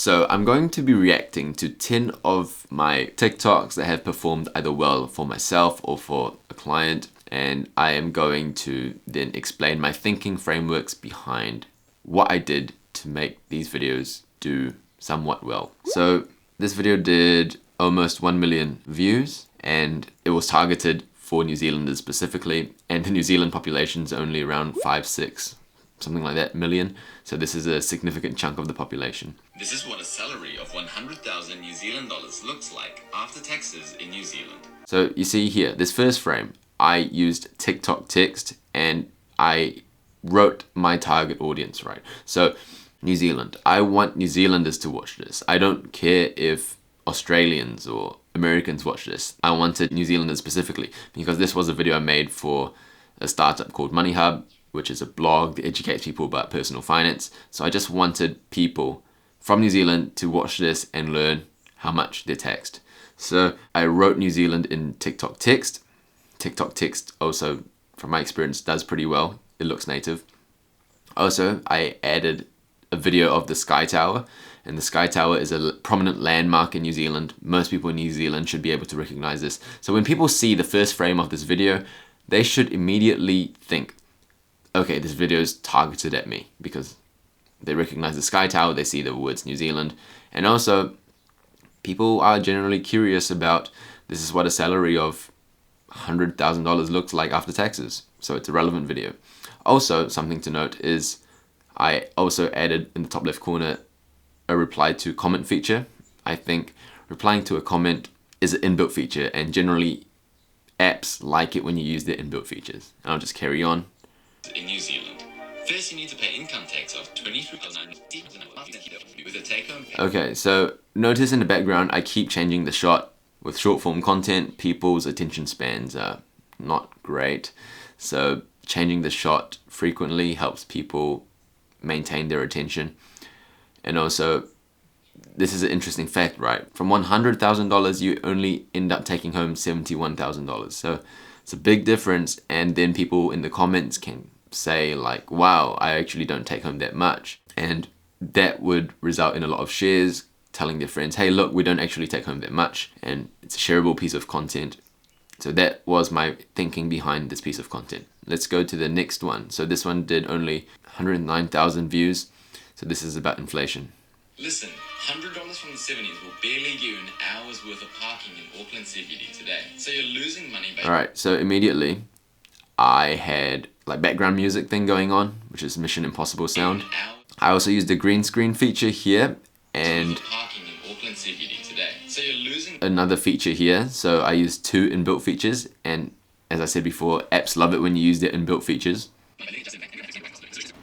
So I'm going to be reacting to 10 of my TikToks that have performed either well for myself or for a client, and I am going to then explain my thinking frameworks behind what I did to make these videos do somewhat well. So this video did almost 1 million views, and it was targeted for New Zealanders specifically, and the New Zealand population is only around 5-6, something like that, million. So this is a significant chunk of the population. This is what a salary of 100,000 New Zealand dollars looks like after taxes in New Zealand. So you see here, this first frame, I used TikTok text and I wrote my target audience, right? So New Zealand, I want New Zealanders to watch this. I don't care if Australians or Americans watch this. I wanted New Zealanders specifically because this was a video I made for a startup called Money Hub, which is a blog that educates people about personal finance. So I just wanted people from New Zealand to watch this and learn how much they're taxed. So I wrote New Zealand in TikTok text. TikTok text also, from my experience, does pretty well. It looks native. Also, I added a video of the Sky Tower, and the Sky Tower is a prominent landmark in New Zealand. Most people in New Zealand should be able to recognize this. So when people see the first frame of this video, they should immediately think, okay, this video is targeted at me, because they recognize the Sky Tower, they see the words New Zealand, and also people are generally curious about, this is what a salary of $100,000 looks like after taxes. So it's a relevant video. Also, something to note is I also added in the top left corner a reply to comment feature. I think replying to a comment is an inbuilt feature, and generally apps like it when you use their inbuilt features. And I'll just carry on. In New Zealand, first you need to pay income tax of $23,000 with a take-home pay. Okay, so notice in the background I keep changing the shot. With short form content, people's attention spans are not great. So changing the shot frequently helps people maintain their attention. And also, this is an interesting fact, right? From $100,000, you only end up taking home $71,000. So it's a big difference. And then people in the comments can say like, wow, I actually don't take home that much. And that would result in a lot of shares telling their friends, hey, look, we don't actually take home that much. And it's a shareable piece of content. So that was my thinking behind this piece of content. Let's go to the next one. So this one did only 109,000 views. So this is about inflation. Listen, $100 from the 70s will barely give you an hour's worth of parking in Auckland CBD today. So you're losing money by... Alright, so immediately I had like background music thing going on, which is Mission Impossible sound. I also used the green screen feature here and parking in Auckland CBD today. So you're losing another feature here. So I used 2 inbuilt features, and as I said before, apps love it when you use their inbuilt features.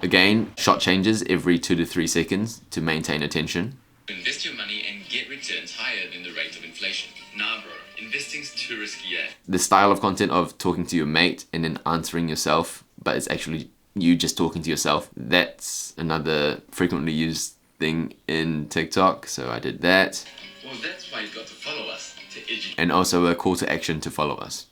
Again, shot changes every 2 to 3 seconds to maintain attention. Invest your money and get returns higher than the rate of inflation. Nah bro, investing's too risky, eh? The style of content of talking to your mate and then answering yourself, but it's actually you just talking to yourself. That's another frequently used thing in TikTok, so I did that. Well, that's why you've got to follow us to educate. And also a call to action to follow us.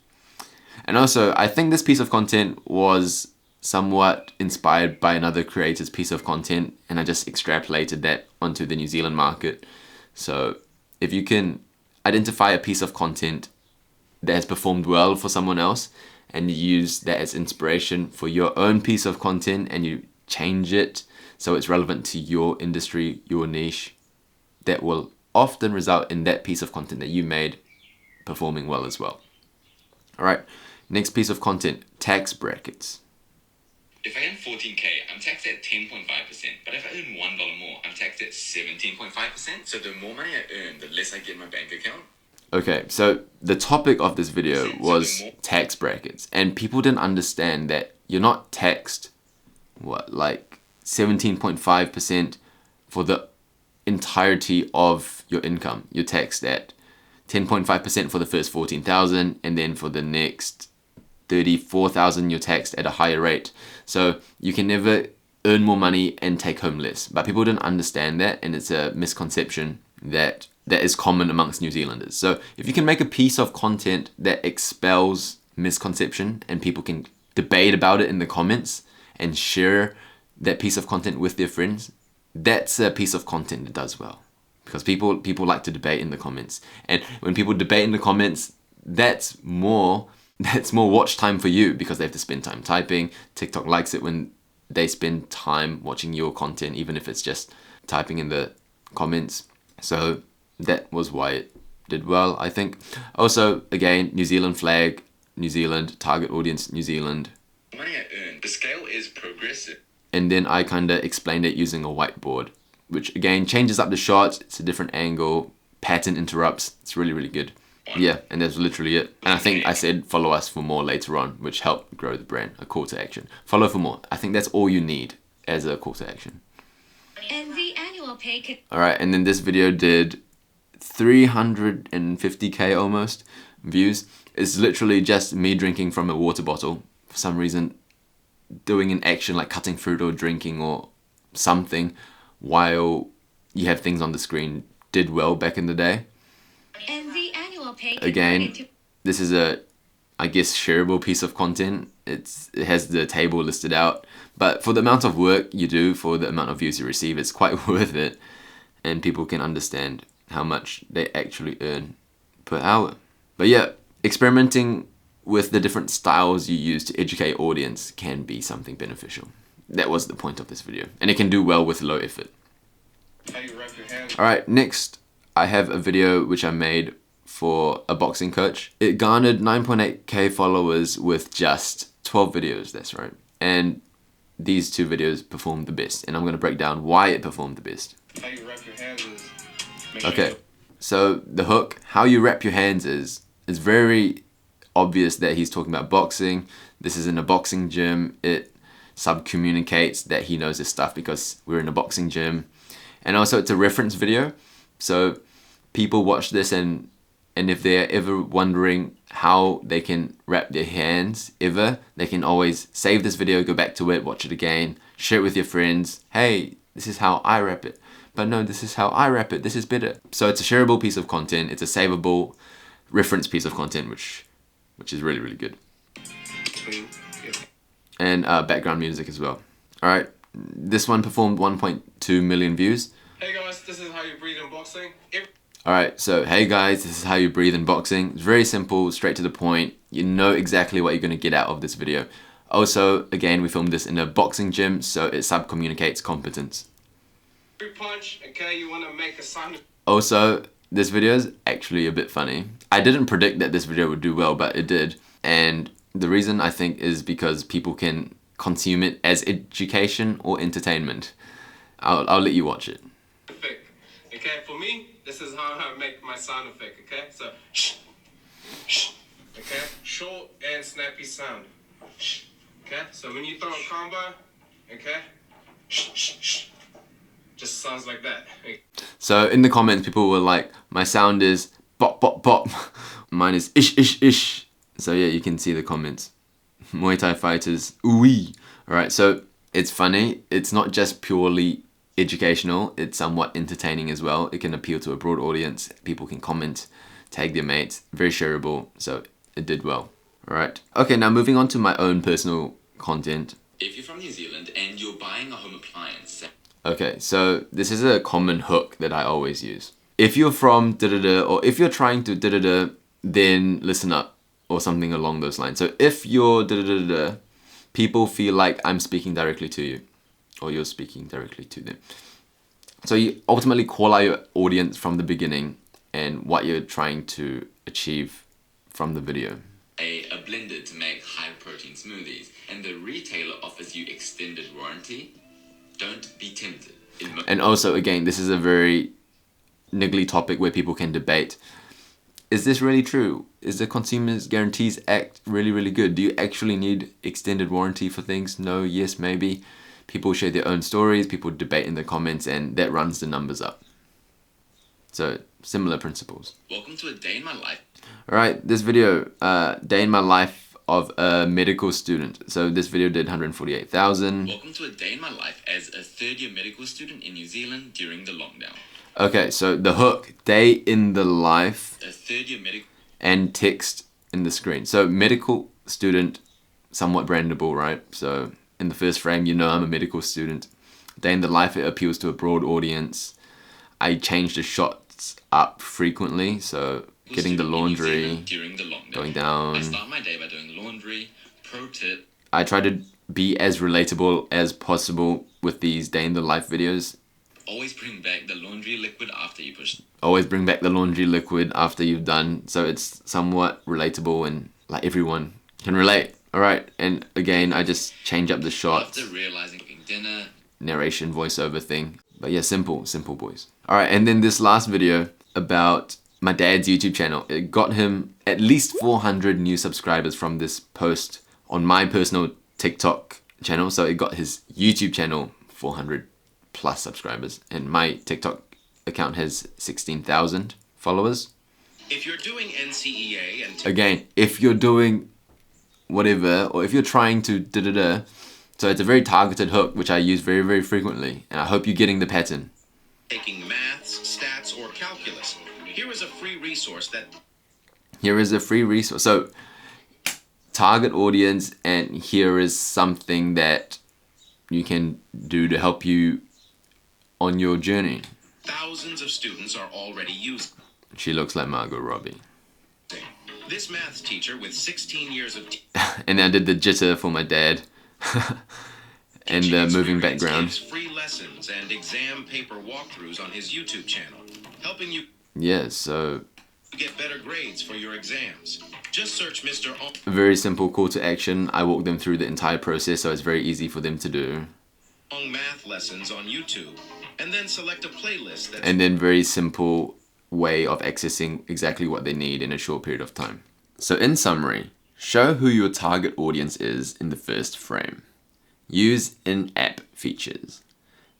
And also, I think this piece of content was somewhat inspired by another creator's piece of content, and I just extrapolated that onto the New Zealand market. So if you can identify a piece of content that has performed well for someone else and you use that as inspiration for your own piece of content and you change it so it's relevant to your industry, your niche, that will often result in that piece of content that you made performing well as well. Alright, next piece of content, tax brackets. If I earn 14K, I'm taxed at 10.5%, but if I earn $1 more, I'm taxed at 17.5%. So the more money I earn, the less I get in my bank account. Okay, so the topic of this video was tax brackets, and people didn't understand that you're not taxed, like 17.5% for the entirety of your income. You're taxed at 10.5% for the first 14,000, and then for the next 34,000 you're taxed at a higher rate. So you can never earn more money and take home less. But people don't understand that, and it's a misconception that is common amongst New Zealanders. So if you can make a piece of content that expels misconception and people can debate about it in the comments and share that piece of content with their friends, that's a piece of content that does well. because people like to debate in the comments, and when people debate in the comments, that's more watch time for you because they have to spend time typing. TikTok likes it when they spend time watching your content, even if it's just typing in the comments. So that was why it did well, I think. Also, again, New Zealand flag, New Zealand, target audience, New Zealand. The money I earn, the scale is progressive. And then I kind of explained it using a whiteboard, which again changes up the shot. It's a different angle, pattern interrupts. It's really, really good. Yeah, and that's literally it. And I think I said follow us for more later on, which helped grow the brand, a call to action. Follow for more. I think that's all you need as a call to action. And the annual pay Alright, and then this video did 350k almost views. It's literally just me drinking from a water bottle. For some reason, doing an action like cutting fruit or drinking or something while you have things on the screen did well back in the day. and the annual pay Again, this is a, I guess, shareable piece of content. It has the table listed out, but for the amount of work you do, for the amount of views you receive, it's quite worth it, and people can understand how much they actually earn per hour. But yeah, experimenting with the different styles you use to educate audience can be something beneficial. That was the point of this video, and it can do well with low effort. Alright, next I have a video which I made for a boxing coach. It garnered 9.8k followers with just 12 videos, that's right. And these two videos performed the best, and I'm going to break down why it performed the best. How you wrap your hands is... Okay, so the hook, how you wrap your hands is very obvious that he's talking about boxing. This is in a boxing gym. It sub-communicates that he knows his stuff because we're in a boxing gym. And also it's a reference video, so people watch this and if they're ever wondering how they can wrap their hands ever, they can always save this video, go back to it, watch it again, share it with your friends. Hey, this is how I wrap it. But no, this is how I wrap it. This is better. So it's a shareable piece of content. It's a savable reference piece of content, which is really, really good. And background music as well. All right, this one performed 1.2 million views. Hey guys, this is how you breathe in boxing. Alright, so hey guys, this is how you breathe in boxing. It's very simple, straight to the point. You know exactly what you're going to get out of this video. Also, again, we filmed this in a boxing gym, so it sub-communicates competence. Punch, okay, you want to make a sound. Also, this video is actually a bit funny. I didn't predict that this video would do well, but it did. And the reason I think is because people can consume it as education or entertainment. I'll let you watch it. Okay, for me, this is how I make my sound effect, okay? So, shh, shh, okay? Short and snappy sound. Shh, okay? So when you throw a combo, okay? Shh, shh, shh. Just sounds like that. So in the comments, people were like, my sound is bop, bop, bop. Mine is ish, ish, ish. So yeah, you can see the comments. Muay Thai fighters, ooh-wee. Alright, so it's funny. It's not just purely educational, it's somewhat entertaining as well. It can appeal to a broad audience. People can comment, tag their mates. Very shareable, so it did well. Alright. Okay, now moving on to my own personal content. If you're from New Zealand and you're buying a home appliance... Okay, so this is a common hook that I always use. If you're from da-da-da, or if you're trying to da-da-da, then listen up, or something along those lines. So if you're da-da-da-da, people feel like I'm speaking directly to you, or you're speaking directly to them. So you ultimately call out your audience from the beginning and what you're trying to achieve from the video. A blender to make high protein smoothies, and the retailer offers you extended warranty. Don't be tempted. And also, again, this is a very niggly topic where people can debate. Is this really true? Is the Consumer's Guarantees Act really, really good? Do you actually need extended warranty for things? No, yes, maybe. People share their own stories, people debate in the comments, and that runs the numbers up. So, similar principles. Welcome to a day in my life. Alright, this video, day in my life of a medical student. So this video did 148,000. Welcome to a day in my life as a third-year medical student in New Zealand during the lockdown. Okay, so the hook, day in the life, a third-year medical, and text in the screen. So medical student, somewhat brandable, right? So in the first frame, you know I'm a medical student. Day in the life, it appeals to a broad audience. I change the shots up frequently, so getting the laundry, during the long day. going down. I start my day by doing laundry. Pro tip. I try to be as relatable as possible with these day in the life videos. Always bring back the laundry liquid after you push. Always bring back the laundry liquid after you've done, so it's somewhat relatable and like everyone can relate. Alright, and again, I just change up the shots. After realizing cooking dinner. Narration voiceover thing. But yeah, simple boys. Alright, and then this last video about my dad's YouTube channel. It got him at least 400 new subscribers from this post on my personal TikTok channel. So it got his YouTube channel 400 plus subscribers, and my TikTok account has 16,000 followers. If you're doing NCEA and Again, if you're doing whatever, or if you're trying to da-da-da, so it's a very targeted hook, which I use very, very frequently, and I hope you're getting the pattern. taking maths, stats, or calculus, here is a free resource that Here is a free resource. So, target audience, and here is something that you can do to help you on your journey. thousands of students are already using. She looks like Margot Robbie. This maths teacher with 16 years of And I did the jitter for my dad. And the moving experience background. gives free lessons and exam paper walkthroughs on his YouTube channel, helping you Yeah, so get better grades for your exams. Just search Mr. a very simple call to action. I walk them through the entire process, so it's very easy for them to do. Ong math lessons on YouTube, and then select a playlist that's And then very simple way of accessing exactly what they need in a short period of time. So in summary, show who your target audience is in the first frame. Use in-app features.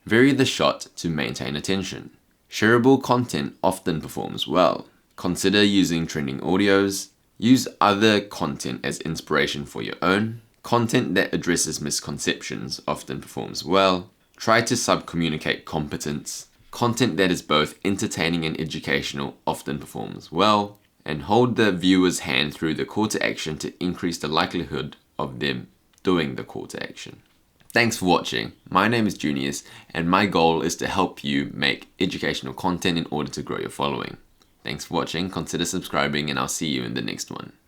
Vary the shot to maintain attention. Shareable content often performs well. Consider using trending audios. Use other content as inspiration for your own. Content that addresses misconceptions often performs well. Try to sub-communicate competence. Content that is both entertaining and educational often performs well. And hold the viewer's hand through the call to action to increase the likelihood of them doing the call to action. Thanks for watching. My name is Junius, and my goal is to help you make educational content in order to grow your following. Thanks for watching, consider subscribing, and I'll see you in the next one.